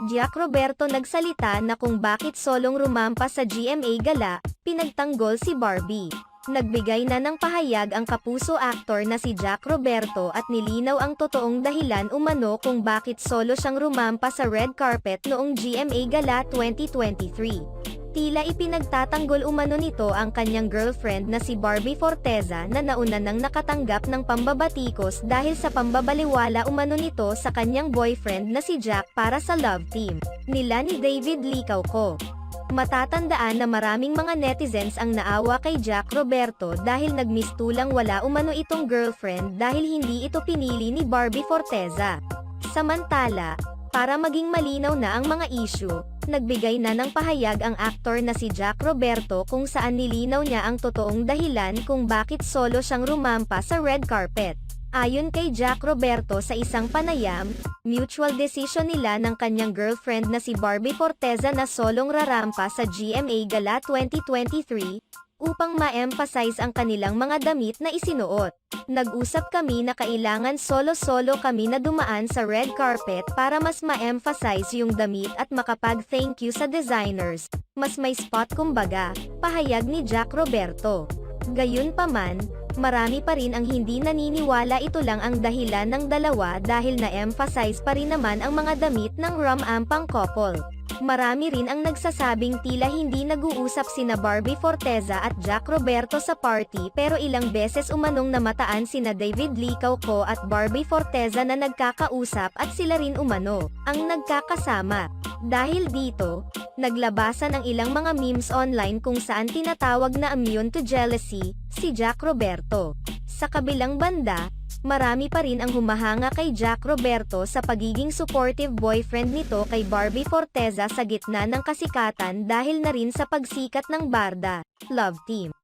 Jack Roberto nagsalita na kung bakit solong rumampa sa GMA Gala, pinagtanggol si Barbie. Nagbigay na ng pahayag ang kapuso aktor na si Jack Roberto at nilinaw ang totoong dahilan umano kung bakit solo siyang rumampa sa red carpet noong GMA Gala 2023. Tila ipinagtatanggol umano nito ang kanyang girlfriend na si Barbie Forteza na nauna nang nakatanggap ng pambabatikos dahil sa pambabaliwala umano nito sa kanyang boyfriend na si Jack para sa love team nila ni David Licauco. Matatandaan na maraming mga netizens ang naawa kay Jack Roberto dahil nagmistulang wala umano itong girlfriend dahil hindi ito pinili ni Barbie Forteza. Samantala, para maging malinaw na ang mga issue, nagbigay na ng pahayag ang aktor na si Jack Roberto kung saan nilinaw niya ang totoong dahilan kung bakit solo siyang rumampa sa red carpet. Ayon kay Jack Roberto sa isang panayam, mutual decision nila ng kanyang girlfriend na si Barbie Forteza na solong rarampa sa GMA Gala 2023, upang ma-emphasize ang kanilang mga damit na isinuot. Nag-usap kami na kailangan solo-solo kami na dumaan sa red carpet para mas ma-emphasize yung damit at makapag-thank you sa designers, mas may spot kumbaga, pahayag ni Jack Roberto. Gayunpaman, marami pa rin ang hindi naniniwala ito lang ang dahilan ng dalawa dahil na-emphasize pa rin naman ang mga damit ng rum-ampang couple. Marami rin ang nagsasabing tila hindi nag-uusap sina Barbie Forteza at Jack Roberto sa party pero ilang beses umanong namataan sina David Licauco at Barbie Forteza na nagkakausap at sila rin umano ang nagkakasama. Dahil dito, naglabasan ang ilang mga memes online kung saan tinatawag na immune to jealousy si Jack Roberto. Sa kabilang banda, marami pa rin ang humahanga kay Jack Roberto sa pagiging supportive boyfriend nito kay Barbie Forteza sa gitna ng kasikatan dahil na rin sa pagsikat ng Barda Love Team.